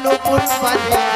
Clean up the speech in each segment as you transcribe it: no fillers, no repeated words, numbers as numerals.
নুপুর বাজে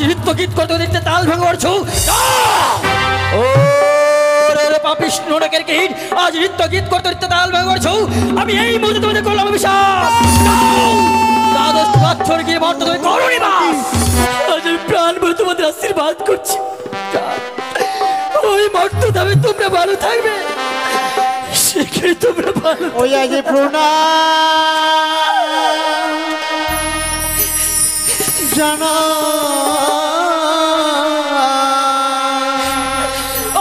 নৃত্য গীত করতে দেখতে তাল ভেঙে পড়ছো ও রে পাপিস নোড়কের গীত আজ নৃত্য গীত করতে দেখতে তাল ভেঙে পড়ছো আমি এই মুহূর্তে তোমাদের করলাম অভিশাপ দ্বাদশ বছর গিয়ে মর্ত তুমি করোনি বাস আজ আমি প্রাণ বলে তোমাদের আশীর্বাদ করছি ওই মর্ত তবে তোমরা ভালো থাকবে সেখানে তোমরা ভালো ওই আজ প্রণাম জানা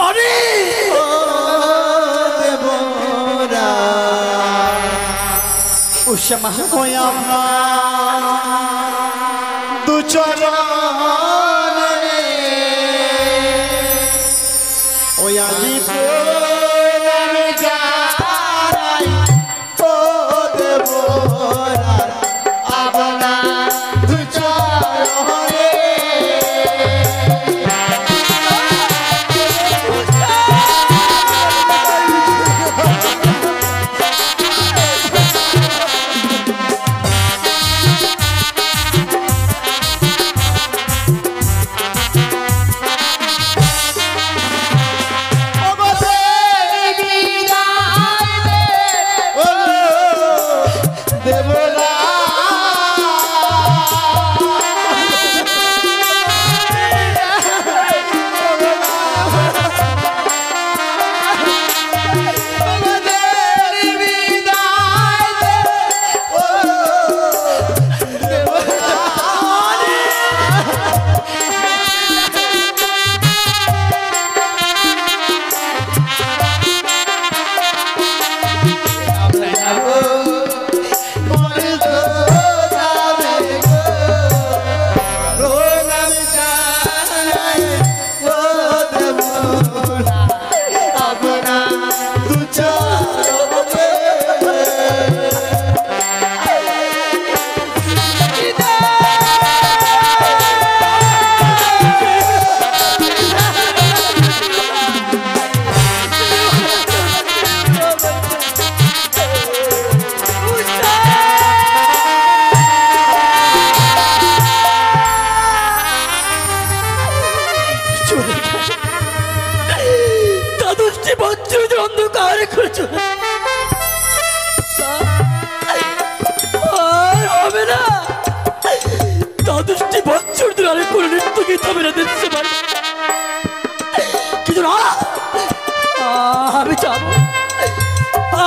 আরে দেবরা উষমা ওই আমার দু চরণে ওই আজি প্রণাম জানাই ও দেবরা আপনা দু চরণে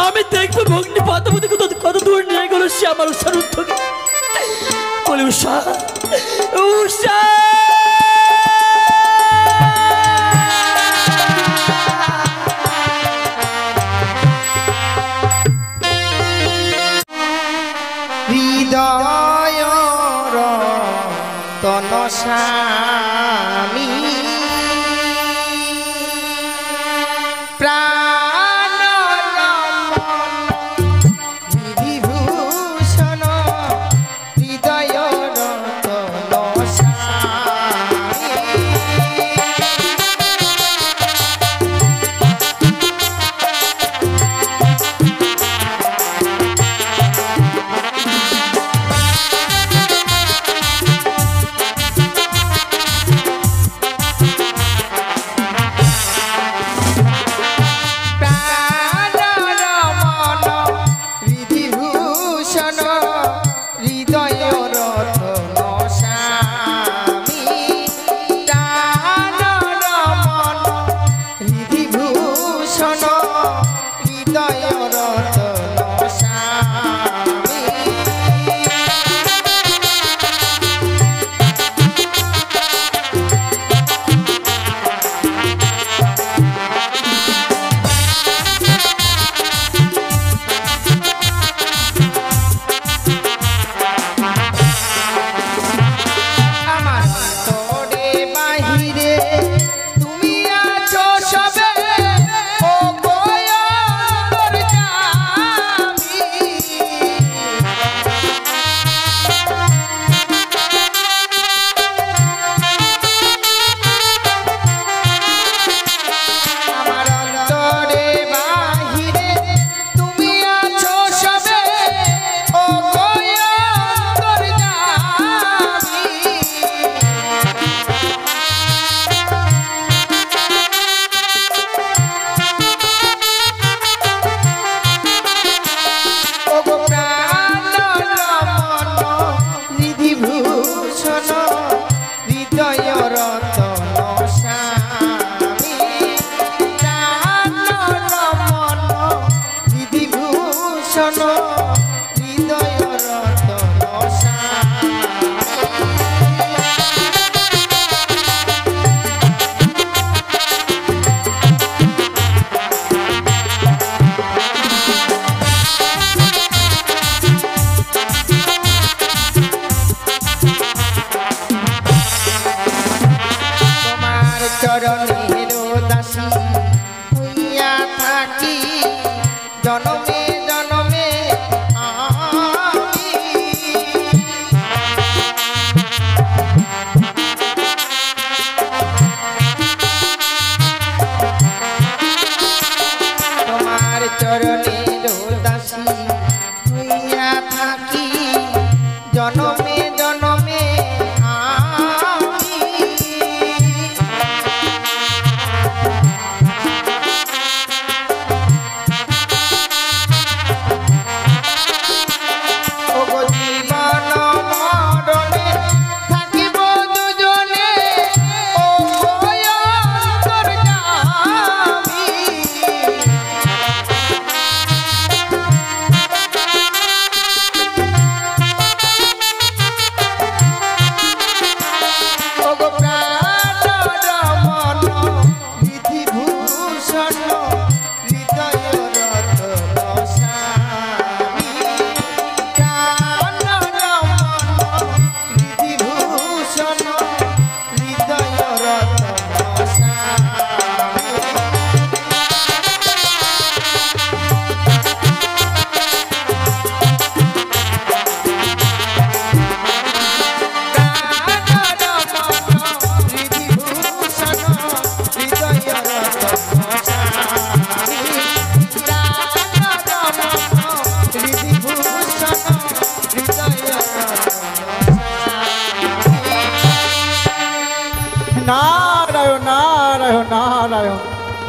আমি দেখবো ভগ্নি পদ্মাবতী কত দূর নিয়ে গেল সে আমার উষার উদ্যোগে। বলে উষা, উষা হৃদয় রতন স্বামী প্রাণ বিভূষণ হৃদয় রতন স্বামী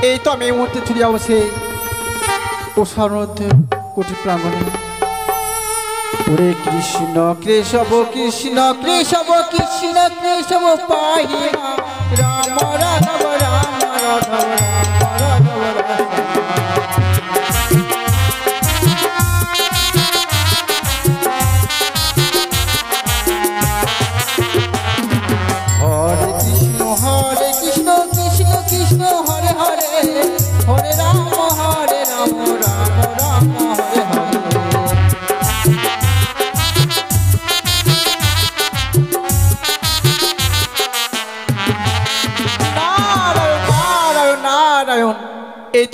এই তো আমি এই মুহূর্তে চলে যাবো সেই কোটি প্রাঙ্গণে। ওরে কৃষ্ণ কেশব কৃষ্ণ কেশব কৃষ্ণ কেশব পাহি রাম রাঘব রাম রাঘব রাম রাঘব রাম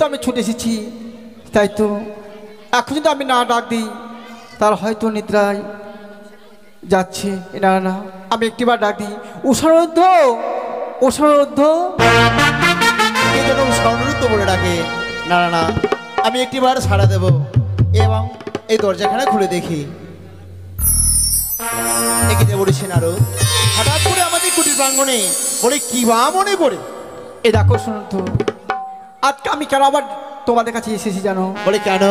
তো আমি ছুটে এসেছি, তাই তো এখন যদি আমি না ডাক দিই তার হয়তো নিদ্রায় যাচ্ছে। না না, আমি একটিবার ডাক দিই, উষারোদ্ধ উষারোদ্ধ। এই জন্য স্বর্ণরুদ্ধ বলে ডাকে। না না না, আমি একটিবার ছাড়া দেব এবং এই দরজাখানা খুলে দেখি। দেখি দেবঋষি নারদ হঠাৎ করে আমাদের কুটির প্রাঙ্গণে বলে কি বা মনে করে। এ দেখো শুনুন, আজকে আমি কেন আবার তোমাদের কাছে এসেছি জানো? বলে কেন?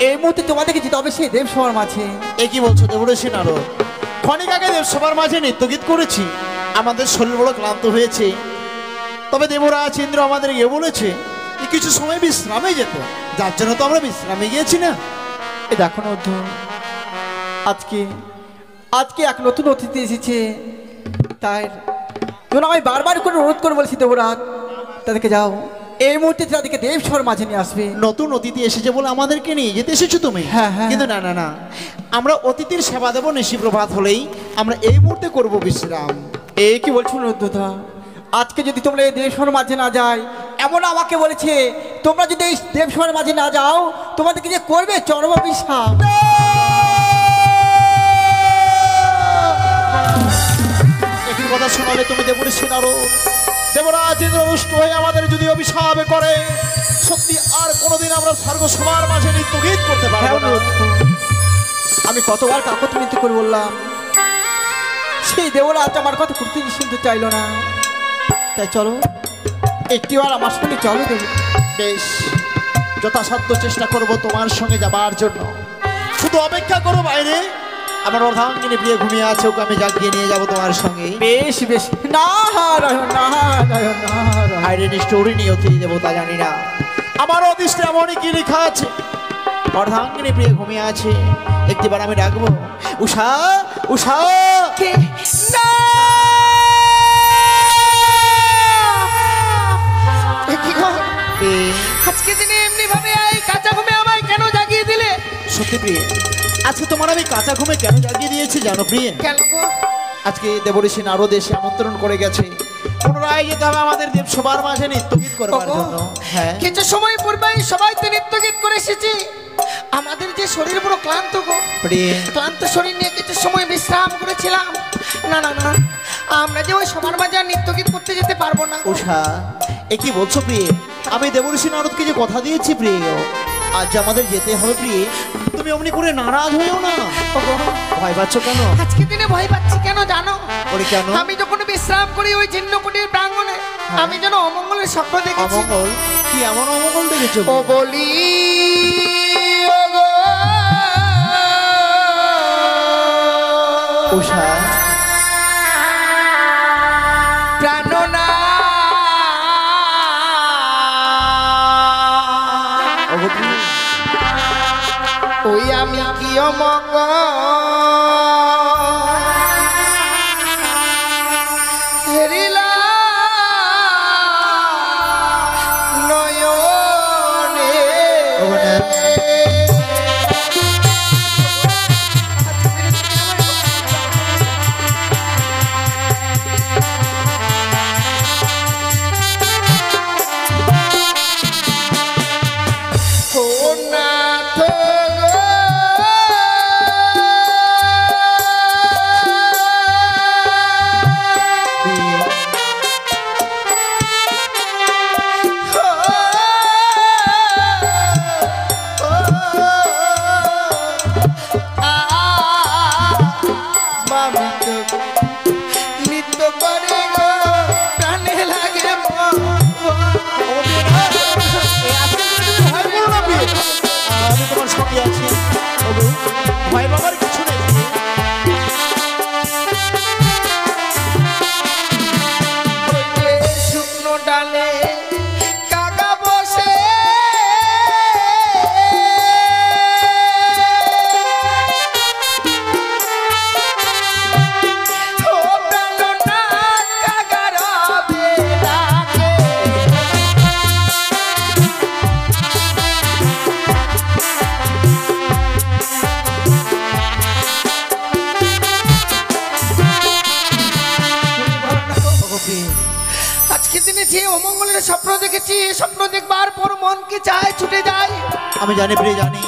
এই মুহূর্তে তোমাদেরকে যেতে হবে সেই দেবসভার মাঝে। এ কি বলছো দেবঋষি নারদ? ক্ষণিক আগে দেবসভার মাঝে নৃত্যগীত করেছি, আমাদের শরীর বড় ক্লান্ত হয়েছে। তবে দেবরাজ ইন্দ্র আমাদের গিয়ে বলেছে যে কিছু সময় বিশ্রামে যেত, যার জন্য তো আমরা বিশ্রামে গিয়েছি না। এ দেখো নধু, আজকে আজকে এক নতুন অতিথি এসেছে, তাই জন্য আমি বারবার করে অনুরোধ করে বলছি দেবরাজ তাদেরকে যাও, এই মুহূর্তে তাদেরকে দেবসভার মাঝে নিয়ে আসবে। নতুন অতিথি এসেছে বলে আমাদেরকে নিয়ে যেতে এসেছো তুমি? হ্যাঁ, হ্যাঁ। কিন্তু না না না, আমরা অতিথির সেবা দেবো, নিশিপ্রভাত হলেই আমরা এই মুহূর্তে করব বিশ্রাম। এই কি বলছো নদুদা? আজকে যদি তোমরা এই দেবসভার মাঝে না যাই, এমন আমাকে বলেছে তোমরা যদি এই দেবসভার মাঝে না যাও তোমাদেরকে যে করবে চরম অভিশাপ। একই কথা শোনালে তুমি দেবঋষি নারদ, দেবরাজ ইন্দ্র রুষ্ট হয়ে আমাদের যদি অভিশাপ করে, সত্যি আর কোনোদিন আমরা স্বর্গ সবার মাঝে নৃত্যগীত করতে পারবো না। আমি কতবার কাকতামিত করে বললাম, সেই দেবরাজ আমার কথা করতে শুনতে চাইলো না। তাই চলো একটিবার আমার সঙ্গে চলো দেব। বেশ, যথাসাধ্য চেষ্টা করব তোমার সঙ্গে যাবার জন্য। শুধু অপেক্ষা করো বাইরে, আমার অর্ধাঙ্গিনী প্রিয় ঘুমিয়ে আছে, ওকে আমি জাগিয়ে নিয়ে যাবো তোমার সঙ্গে। বেশ বেশ, নারায়ণ নারায়ণ নারায়ণ। বাইরে নিষ্ঠুরী নিয়তি দেবতা জানি না, আমার অদৃষ্টে এমনই কি লেখা আছে। অর্ধাঙ্গিনী প্রিয় ঘুমিয়ে আছে, একটিবার আমি ডাকবো, উষা উষা। না! এ কি গো? আজকে দিনে এমনি ভাবে এই কাঁচা ঘুমে আমায় কেন জাগিয়ে দিলে? সত্যি প্রিয়, আজকে তোমার আমি কাঁচা ঘুমে কেন জাগিয়ে দিয়েছি জানো প্রিয়? কেন গো? আজকে দেবঋষি নারদ এসে আমন্ত্রণ করে গেছে, পুনরায় যেতে হবে আমাদের দেব সবার মাঝে নৃত্যগীত করবার ওগো, জন্য। হ্যাঁ, কিছু সময় পূর্বেই সবাই তো নৃত্য গীত করে এসেছি, আমাদের যে শরীর পুরো ক্লান্ত গো, প্রিয় ক্লান্ত শরীর নিয়ে কিছু সময় বিশ্রাম করেছিলাম। না না না, আমরা যে ওই সবার মাঝে আর নৃত্য গীত করতে যেতে পারবো না। উষা, এ কি বলছো প্রিয়? আমি দেবঋষি নারদকে যে কথা দিয়েছি প্রিয়, আজ আমাদের যেতে হবে প্রিয়, তুমি অমনি করে নারাজ হয়েও না। ওগো, ভয় পাচ্ছ কেন? আজকে দিনে ভয় পাচ্ছি কেন জানো? ওরে কেন? আমি যখন বিশ্রাম করি ওই জীর্ণকুটির প্রাঙ্গণে, আমি যেন অমঙ্গলের স্বপ্ন দেখেছি। অমঙ্গল? কি এমন অমঙ্গল দেখেছো? ও বলি ওগো, উষা, প্রাণনা ওগো প্রিয়, ওই আমি কি অমঙ্গল হেরিলা নয়নে। ওগো না। ও নাথ গো, প্রিয়, নৃত্য করে গো প্রাণে লাগে ভয় করো না প্রিয়, আমি তোমার সঙ্গে আছি। ওগো, ভয় পাবার কিছু নেই। শুকনো ডালে কাকা বসে ও প্রাণনা কাকার বেলাকে বলেছি স্বপ্ন দেখবার পর মন কি চায় ছুটে যায়। আমি জানি প্রিয়, জানি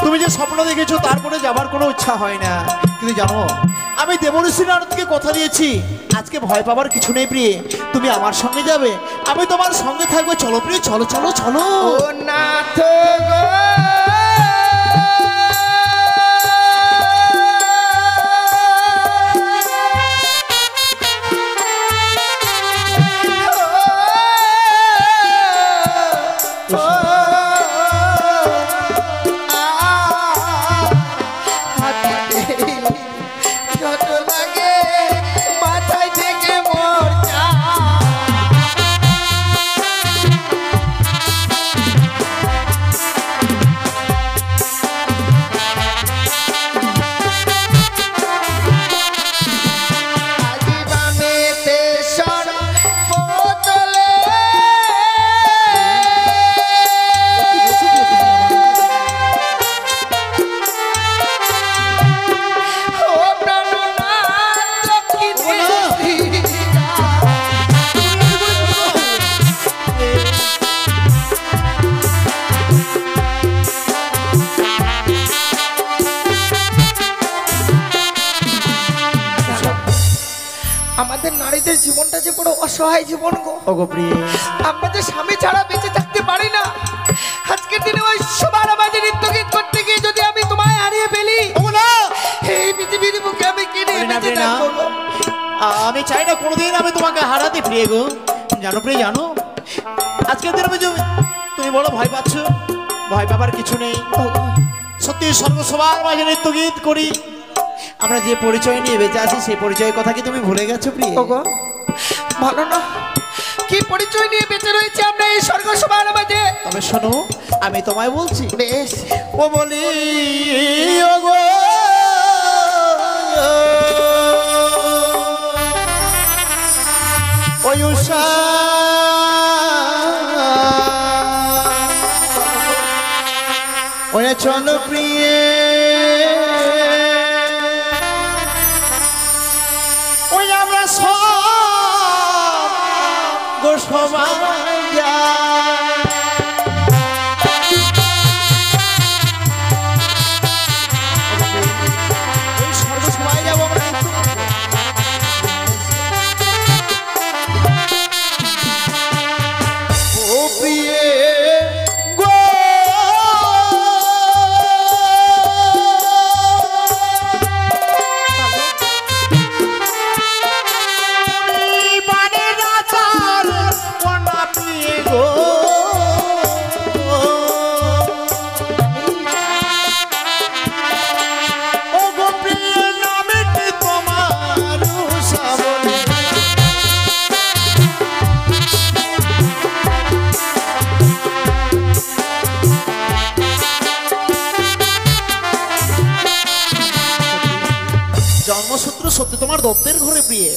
তুমি যে স্বপ্ন দেখেছো তারপরে যাবার কোনো ইচ্ছা হয় না, কিন্তু জানো আমি দেবঋষি নারদকে কথা দিয়েছি আজকে ভয় পাবার কিছু নেই প্রিয়ে, তুমি আমার সঙ্গে যাবে, আমি তোমার সঙ্গে থাকবো। চলো প্রিয়ে, চলো চলো চলো। ও নাথ গো যত লাগে মাথায় থেকে মোর চা। আজি বামেতে সর বোতলে ও প্রাণনাথ লক্ষ্মী আমাদের নারীদের জীবনটা যে বড় অসহায় জীবন গো। ওগো প্রিয়ে, আমরা যে স্বামী ছাড়া বেঁচে থাকতে পারি না। আজকের দিনে ওই সবার মাঝে নৃত্য গীত করতে গিয়ে যদি আমি তোমায় হারিয়ে ফেলি, ওগো না, এই পৃথিবীর বুকে আমি কি নিয়ে ওরে না, বেঁচে ওরে না। থাকবো গো? আমি চাই না কোনোদিন আমি তোমাকে হারাতে প্রিয়ে গো। জানো প্রিয়ে, জানো আজকের দিন আমি তুমি বলো ভয় পাচ্ছ, ভয় পাবার কিছু নেই। সত্যি স্বর্গ সবার মাঝে নৃত্য গীত করি, আমরা যে পরিচয় নিয়ে বেঁচে আছি সেই পরিচয়ের কথা কি তুমি ভুলে গেছো প্রিয়ে? ওগো ভালো না, কি পরিচয় নিয়ে বেঁচে রয়েছে আমরা এই স্বর্গ সবার মাঝে। তবে শোনো আমি তোমায় বলছি, বেশ ও বলি ওগো ওই উষা ওই চল প্রিয়ে ওই আমরা সব গো সবাই যাই। এই স্বর্গ সবাই যাবো আমরা নৃত্য করতে। ও প্রিয়ে গো তুমি বানের আচার কন্যা প্রিয়ে গো। ও গো প্রিয়ে নামে কি তোমার উষা বলে। জন্মসূত্র সত্যি তোমার দত্তের ঘরে প্রিয়ে,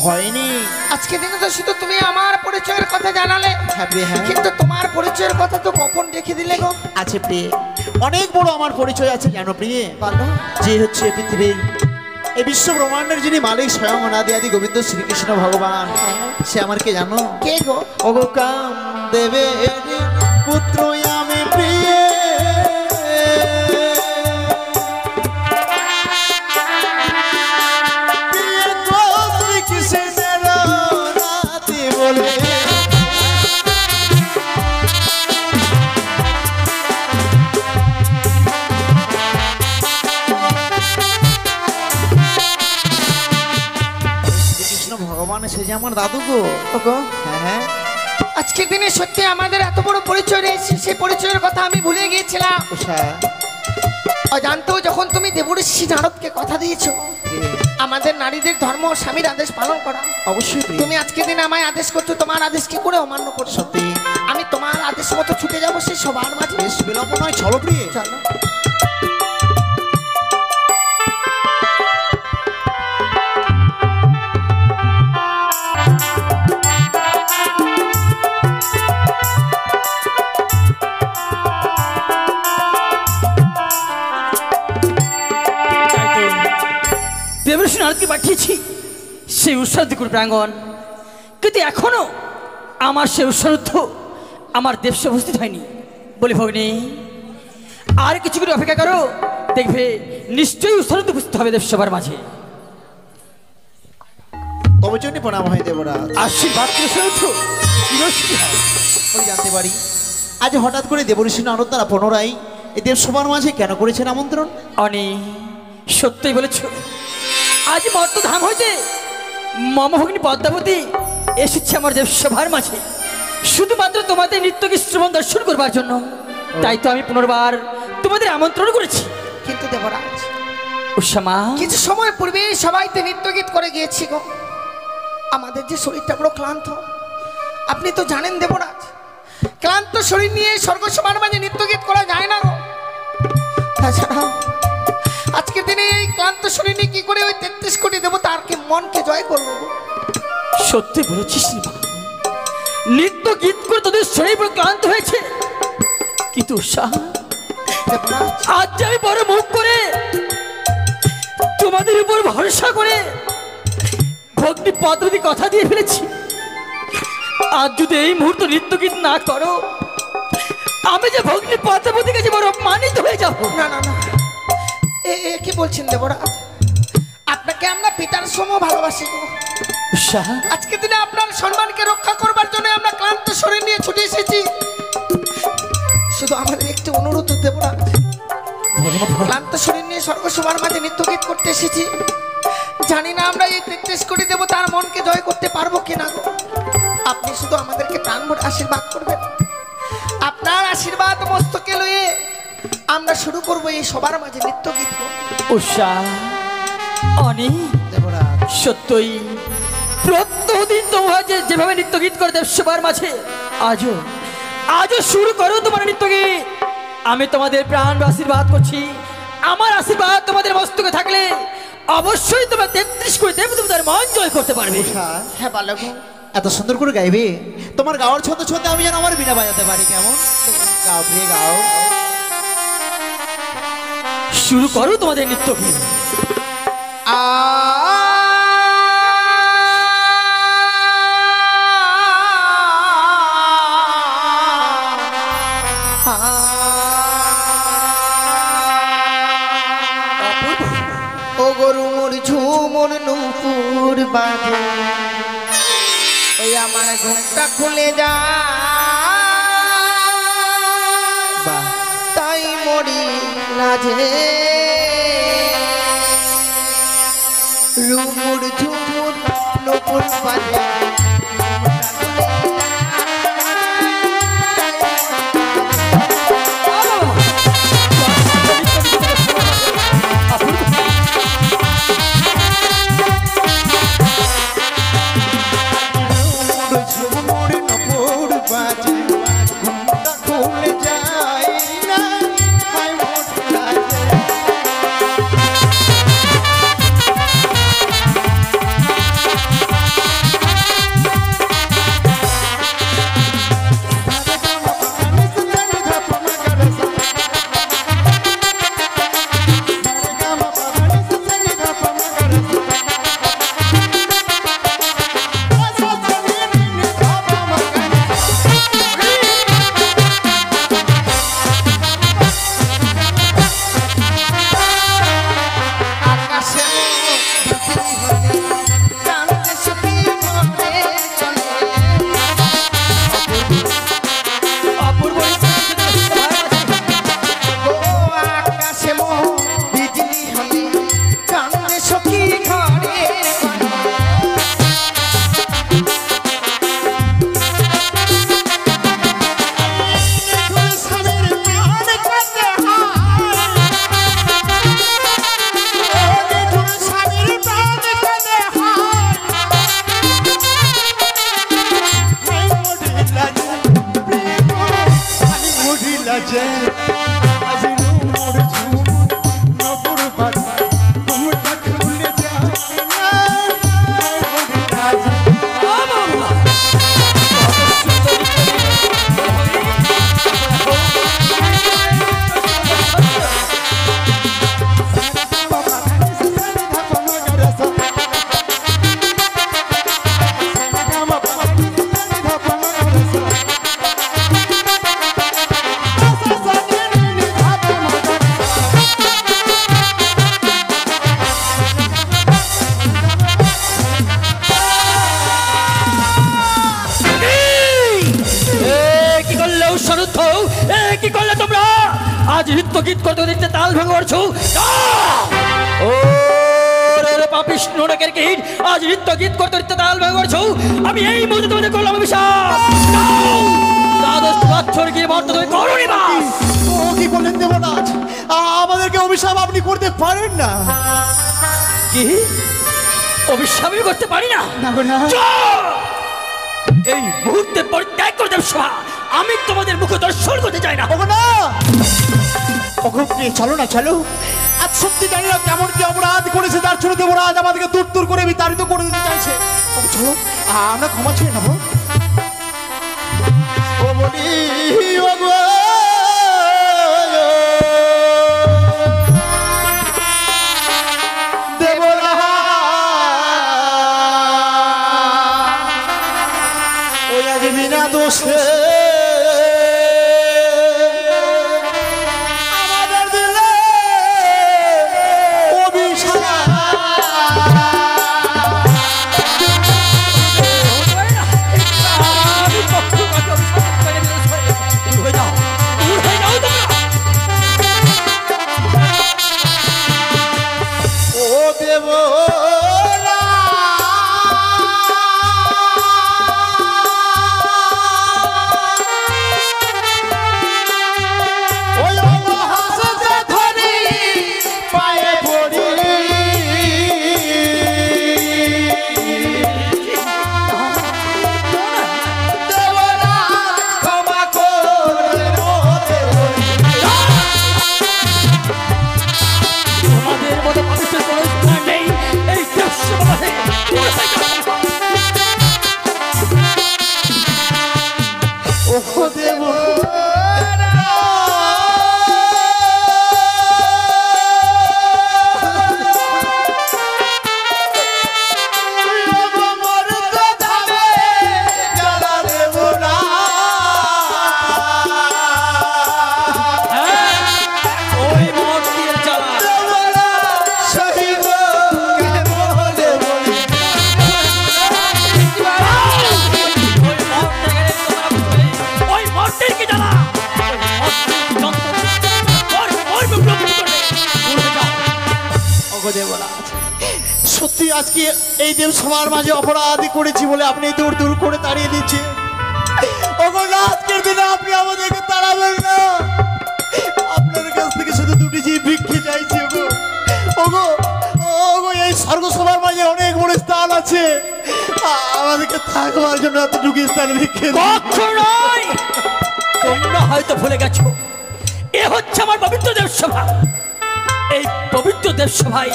ভয় নেই। আজকে দিনে তো শুধু তুমি আমার পরিচয়ের কথা জানালে, হ্যাঁ প্রিয়ে, হ্যাঁ কিন্তু তোমার পরিচয়ের কথা তো গোপন রেখে দিলে গো। আছে প্রিয়ে, অনেক বড় আমার পরিচয় আছে জানো প্রিয়ে। ভালো যে হচ্ছে পৃথিবীর এই বিশ্ব ব্রহ্মাণ্ডের যিনি মালিক স্বয়ং অনাদি আদি গোবিন্দ শ্রীকৃষ্ণ ভগবান, সে আমার কে জানো? কে গো? ওগো কাম দেবে পুত্র আমি প্রিয়ে। প্রিয়ে গো শ্রীকৃষ্ণের নাতি বলে। শ্রীকৃষ্ণ ভগবান সে যে আমার দাদু গো। ওগো হ্যাঁ হ্যাঁ, আজকের দিনে সত্যি আমাদের এত বড় পরিচয় রয়েছে, সেই পরিচয়ের কথা আমি ভুলে গিয়েছিলাম। উষা অজান্তেও যখন তুমি দেবঋষি নারদকে কথা দিয়েছো প্রিয়ে, আমাদের নারীদের ধর্ম ও স্বামীর আদেশ পালন করা, অবশ্যই প্রিয়ে। তুমি আজকের দিনে আমায় আদেশ করছো, তোমার আদেশ কি করে অমান্য করছো? সত্যি আমি তোমার আদেশ মতো ছুটে যাবো সেই সবার মাঝে। বেশ বিলম্ব নয়, চলো প্রিয়ে। চলো। দেবর্ষি নারদকে পাঠিয়েছি সেই উৎসাহ করে প্রাঙ্গণ, কিন্তু এখনো আমার সেই উৎসাহ আমার দেবসে উপস্থিত হয়নি। বলি ভগ্নী, আর কিছুক্ষণ অপেক্ষা করো, দেখবে নিশ্চয়ই উৎসাহিত উপস্থিত হবে দেবসভার মাঝে। তবে জন্য প্রণাম হয় দেবরাজ। আশীর্বাদ করে উঠো, চিরস্মৃতি হও। আমি জানতে পারি আজ হঠাৎ করে দেবঋষি নারদ দ্বারা পুনরায় এই দেবসভার মাঝে কেন করেছেন আমন্ত্রণ? অনেক সত্যই বলেছ। আজ মর্তধাম হইতে মমভগ্নী পদ্মাবতী এসেছে আমার দেবসভার মাঝে, শুধুমাত্র তোমাদের নৃত্য শ্রবণ দর্শন করবার জন্য। তাই তো আমি পুনর্বার তোমাদের আমন্ত্রণ করেছি। কিন্তু দেবরাজ, উষামা, কিছু সময় পূর্বে সবাইতে নৃত্য গীত করে গিয়েছি গো। আমাদের যে শরীরটা বড় ক্লান্ত, আপনি তো জানেন দেবরাজ, ক্লান্ত শরীর নিয়ে স্বর্গসভার মাঝে নৃত্য গীত করা যায় না গো। তাছাড়া আজকের দিনে এই ক্লান্ত শরীর নিয়ে কি করে ওই 33 কোটি দেবতারকে মনকে জয় করবো গো? সত্যি বলেছিস মা, নৃত্য গীত করে তোদের শরীর বড় ক্লান্ত হয়েছে। কিন্তু উষা, দেবরাজ, আজ যে আমি বড় মুখ করে তোমাদের উপর ভরসা করে ভগ্নী পদ্ধতি কথা দিয়ে ফেলেছি, আজ যদি এই মুহূর্তে নৃত্য গীত না করো, আমি যে ভগ্নী পদ্মাবতীর কাছে বড় অপমানিত হয়ে যাব। না না না, এ কি বলছেন দেবরাজ? আপনাকে আমরা পিতার সম ভালোবাসি গো। উষা, আজকের দিনে আপনার সম্মানকে রক্ষা করবার জন্য আমরা ক্লান্ত শরীর নিয়ে ছুটে এসেছি। শুধু আমাদের একটি অনুরোধ দেবরাজ, ক্লান্ত শরীর নিয়ে স্বর্গসভার মাঝে নৃত্য গীত করতে এসেছি। জানি না আমরা এই 33 কোটি দেবতার মনকে জয় করতে পারবো কিনা গো। আপনি শুধু আমাদেরকে প্রাণ ভরে আশীর্বাদ করবেন। আপনার আশীর্বাদ মস্তকে লয়ে আমরা শুরু করবো এই সবার মাঝে নৃত্য গীত। উষা, অনেক দেবরাজ, সত্যই প্রত্যেকদিন তোমরা যেভাবে নৃত্য গীত করে দেবসভার মাঝে, আজও শুরু করো তোমার নৃত্য গীত। আমি তোমাদের প্রাণ আশীর্বাদ করছি। আমার আশীর্বাদ তোমাদের মস্তকে থাকলে অবশ্যই তোমরা 33 কোটি দেবতার মন জয় করতে পারবে। হ্যাঁ বলো গো। এত সুন্দর করে গাইবে, তোমার গাওয়ার ছন্দ ছন্দে আমি যেন আমার বিনা বাজাতে পারি। কেমন গাও প্রিয় গাও। শুরু করো তোমাদের নৃত্য গীত। ও গরু মোর ঝুমুর নুপুর বাজে, ওই আমার ঘুমটা খুলে যা, তাই মরি লাজে। রুমুর ঝুমুর নুপুর বাজে, নৃত্যে তাল ভেঙে পড়ছো। ও রে পাপিষ্ঠ নরকের কীট, আজ নৃত্য গীত করতে করতে তাল ভেঙে পড়ছো। আমি এই মুহূর্তে তোমাদের করলাম অভিশাপ। দ্বাদশ বৎসর গিয়ে মর্ত তুমি করো নিবাস। ও কি বললেন দেবরাজ, আমাদেরকে অভিশাপ আপনি করতে পারেন না। কি অভিশাপই করতে পারি না? এই মুহূর্তে পরিত্যাগ করে দেব সভা। আমি তোমাদের মুখ দর্শন করতে চাই না। ওগো না, ওগো প্লিজ চলো না, চলো। আজ সত্যি জানি না কেমন কি অপরাধ করেছে, তার জন্য দেবরাজ আমাদেরকে দূর দূর করে বিতাড়িত করে দিতে চাইছে। ওগো চলো, আমরা ক্ষমা চেয়ে নেবো। ও বলি ওগো দেবরাজ, ওই আজ বিনা দোষে আমাদের দিলে অভিশাপ। আমি পক্ষপাত অভিশাপ করে দিয়েছি। দূর হয়ে যাও, দূর হয়ে যাও তোমরা। ও দেবরা, ওই হাসতে ধরি পায়ে পড়ি, দেবরা ক্ষমা করে তোমাদের মতো মানুষের কোনো স্থান নেই এই দেশসভাতে। দূর হয়ে যাও। ও দেবরা, ওই মদ দিয়ে জ্বালা। ওই মদ থেকে তোমরা বুঝবে। ওই মদের কি জ্বালা। ওই মদের যন্ত্রণা। ওর বিপ্লব করবে। দূর হয়ে যাও। ওগো দেবরাজ, সত্যি আজকে এই দেব সবার মাঝে অপরাধী করেছি বলে আপনি দূর দূর করে তাড়িয়ে দিচ্ছে। ওগো না, আজকের দিনে আপনি আমাদেরকে তাড়াবেন না। আপনার কাছ থেকে শুধু দুটি জীব ভিক্ষে চাইছি। ওগো ওগো ওগো, এই স্বর্গ সবার মাঝে অনেক বড় স্থান আছে, আমাদেরকে থাকবার জন্য এতটুকু স্থান ভিক্ষে দিন। কখনোই। তোমরা হয়তো ভুলে গেছো, এ হচ্ছে আমার পবিত্র দেবসভা। এই পবিত্র দেবসভায়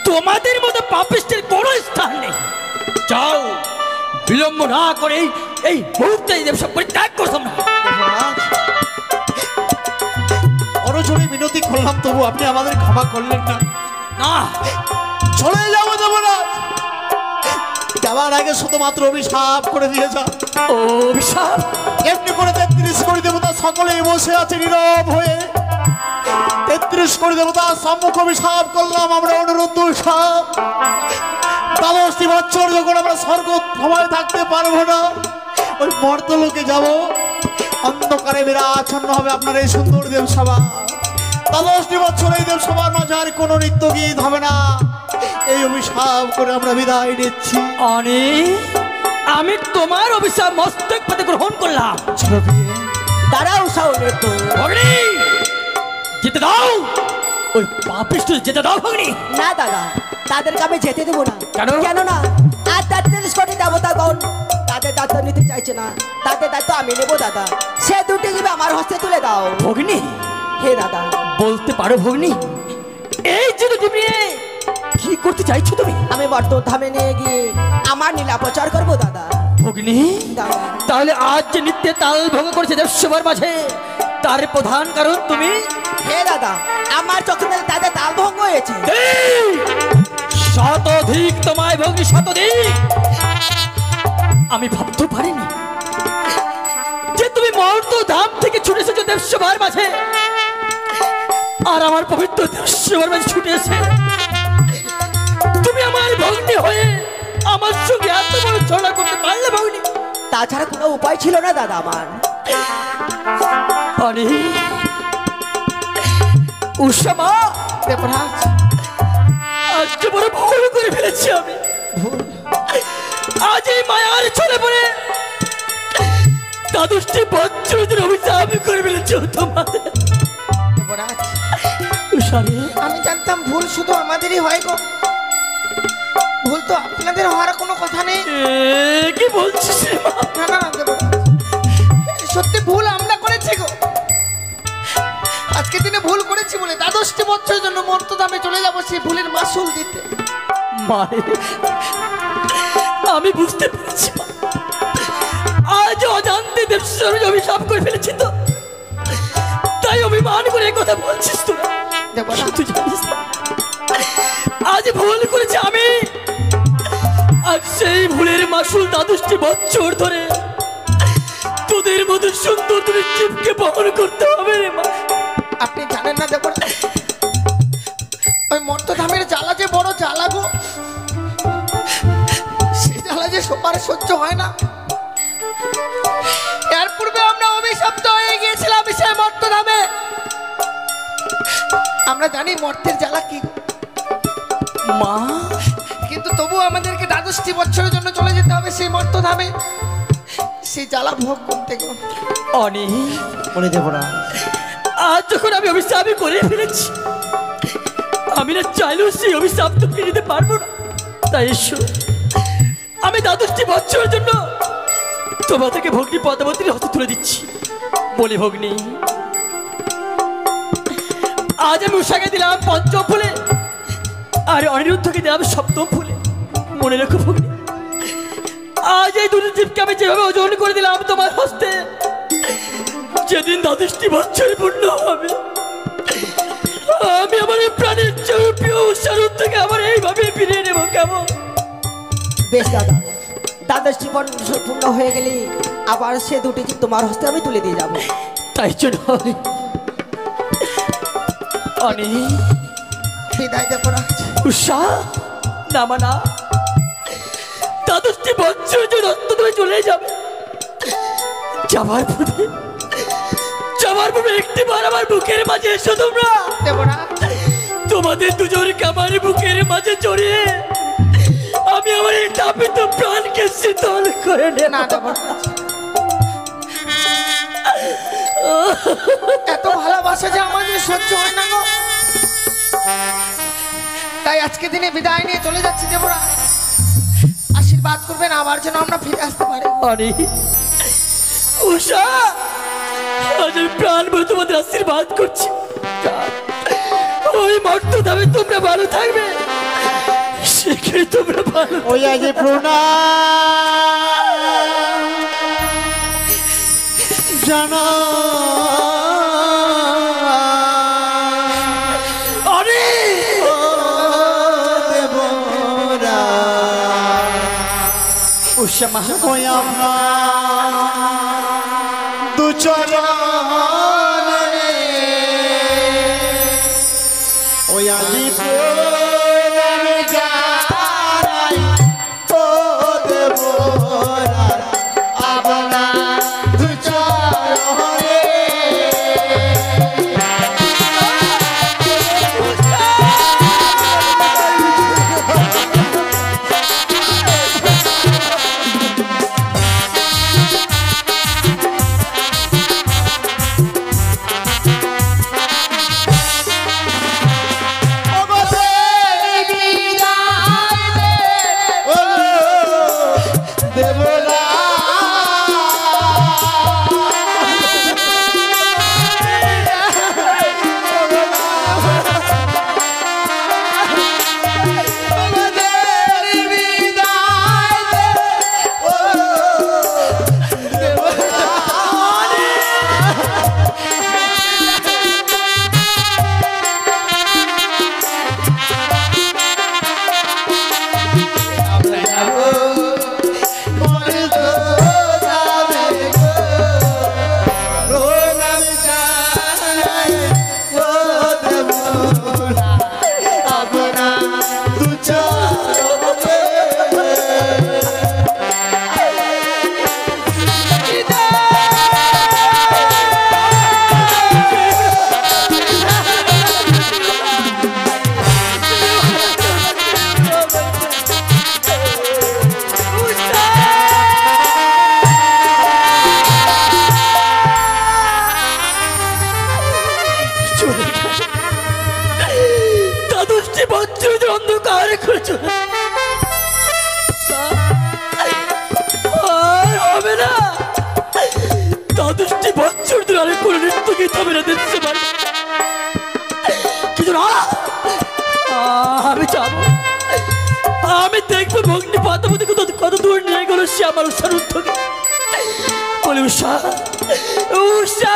তোমাদের মতো পাপিষ্টের কোনো স্থান নেই। যাও, বিলম্ব না করে এই মুহূর্তে এই দেবসভা পরিত্যাগ করো তোমরা। দেবরাজ, অরজনে মিনতি করলাম, তবু আপনি আমাদের ক্ষমা করলেন না। না, চলে যাবো দেবরাজ, যাওয়ার আগে শুধুমাত্র অভিশাপ করে দিয়ে যা। অভিশাপ। এমনি করে 33 কোটি দেবতা সকলেই বসে আছে নীরব হয়ে। 33 কোটি দেবতা সম্মুখ অভিশাপ করলাম আমরা, অনুরোধ সাপ। 12টি বছর যখন আমরা স্বর্গ ক্ষমায় থাকতে পারবো না, ওই মর্তলোকে যাব, অন্ধকারে বিরাচ্ছন্ন হবে আপনার এই সুন্দর দেবসভা। 12টি বছর এই দেবসভার মাঝে আর কোনো নৃত্য গীত হবে না। এই অভিশাপ করে আমরা বিদায় নিচ্ছি। অনেক আমি তোমার অভিশাপ মস্তক পাতে গ্রহণ করলাম। দাঁড়াও সাউন্ড তো। ভগ্নি, যেতে দাও। ওই পাপিষ্ঠ যেতে দাও ভগ্নি। না দাদা, তাদেরকে আমি যেতে দেবো না। কেন? কেন না? আর 33 কোটি দেবতাগণ তাদের দায়িত্ব নিতে চাইছে না, তাদের দায়িত্ব আমি নেবো দাদা। সে দুটি জীবে আমার হস্তে তুলে দাও। ভগ্নি, হে দাদা, বলতে পারো ভগ্নি, এই যে তুমি কি করতে চাইছো তুমি? আমি বর্তমান ধামে নিয়ে গিয়ে আমার নীলা প্রচার করবো দাদা। ভগ্নি, দাদা, তাহলে আজ যে নিত্যে তাল ভঙ্গ করেছে দেবসভার মাঝে, তার প্রধান কারণ তুমি? হে দাদা, আমার চোখে তাদের তাল ভঙ্গ হয়েছে। এই, শতধিক তোমায় ভগ্নি, শতধিক। আমি ভাবতে পারিনি যে তুমি মর্ত ধাম থেকে ছুটে এসেছো দেবসভার মাঝে, আর আমার পবিত্র দেবসভার মাঝে ছুটে এসে তুমি আমার ভগ্নি হয়ে আমার সঙ্গে এত বড় ঝগড়া করতে পারলে ভগ্নি? তাছাড়া কোনো উপায় ছিল না দাদা আমার। আরে উষা মা, দেবরাজ আজকে বড় ভুল করে ফেলেছি আমি। আজ এই মায়ার ছলে পড়ে দ্বাদশটি বছরের অভিশাপ করে ফেলেছি তোমাদের। দেবরাজ উষা রে, আমি জানতাম ভুল শুধু আমাদেরই হয় গো, ভুল তো আপনাদের হওয়ার কোনো কথা নেই। কি বলছিস রে মা? না না দেবরাজ, সত্যি ভুল আমরা করেছি গো। আজকে দিনে ভুল করেছি বলে দ্বাদশটি বছরের জন্য মর্তধামে চলে যাবো সেই ভুলের মাসুল দিতে। মারে, আমি বুঝতে পেরেছি মা। আজ অজান্তে দেবস্বর অভিশাপ করে ফেলেছি তো, তাই অভিমান করে এই কথা বলছিস তোরা। দেবরাজ তুই জানিস না, আজ ভুল করেছি আমি, আর সেই ভুলের মাসুল দ্বাদশটি বছর ধরে তোদের মতো সুন্দর তোর জীবকে বহন করতে হবে রে মা। আপনি জানেন না দেবরাজ, ওই মর্তধামের জ্বালা যে বড় জ্বালা গো, সেই জ্বালা যে সবার সহ্য হয় না। এর পূর্বে আমরা অভিশপ্ত হয়ে গিয়েছিলাম সেই মর্তধামে। আমরা জানি মর্তের জ্বালা কি, মা কিন্তু তবু আমাদেরকে দ্বাদশটি বছরের জন্য চলে যেতে হবে সেই মর্তধামে, সেই জ্বালা ভোগ করতে গো। অনেক বলে দেবরা, আজ যখন আমি অভিশাপই করে ফেলেছি, আমি না চাইলেও সেই অভিশাপ তো ফিরে দিতে পারবো না। তাই এসো, আমি দ্বাদশটি বছরের জন্য তোমাদেরকে ভগ্নী পদ্মাবতীর হস্তে তুলে দিচ্ছি। বলে ভগ্নী, আজ আমি উষাকে দিলাম পঞ্চম ফুলে, আর অনিরুদ্ধকে দিলাম সপ্তম ফুলে। মনে রেখো ভগ্নী, আজ এই দুটো জীবকে আমি যেভাবে ওজন করে দিলাম তোমার হস্তে, যেদিন দ্বাদশটি বছর পূর্ণ হবে, আমি আমার এই প্রাণের চেয়ে প্রিয় উষারুদ্ধকে আমার এইভাবে ফিরিয়ে নেব। কেমন? বেশ দাদা, দ্বাদশটি বছর পূর্ণ হয়ে গেলে আবার সে দুটি জীব তোমার হস্তে আমি তুলে দিয়ে যাবো। তাই জন্য অনেক বিদায় দেবরাজ। উষা, নামা না, দ্বাদশটি বছর যদি অন্ত তুমি চলে যাবে, যাবার পূর্বে একটি বার আমার বুকের মাঝে এসো তোমরা। দেবরাজ তোমাদের দুজনকে আমার বুকের মাঝে জড়িয়ে আমি আমার এই তাপিত প্রাণকে শীতল করে নেব। না দেবরাজ, এত ভালোবাসা যে আমাদের সহ্য হয় না গো, তাই আজকে দিনে বিদায় নিয়ে চলে যাচ্ছি দেবরাজ। আশীর্বাদ করবেন আবার যেন আমরা ফিরে আসতে পারি। আরে উষা, আজ আমি প্রাণ ভরে তোমাদের আশীর্বাদ করছি। ওই মর্তধামে তোমরা ভালো থাকবে, সেখানে তোমরা ভালো। ওই আজ প্রণাম জানা আরে দেবরা, উষা মা, ওই আপনার দু চরণে ওই আজি প্রণাম জানাই ও দেবরা, আপনার দু চরণে। ও গো চলে গেল। দ্বাদশটি বছর যে অন্ধকার করে চলে আর হবে না। দ্বাদশটি বছর ধরে আরে কোনো নৃত্য গীত হবে না দেখতে পারি কিন্তু না, আমি যাবো, আমি দেখবো ভগ্নিপাত মধ্যে কত দূর নিয়ে গেল সে আমার উষার উদ্ধকে বলে উষা উষা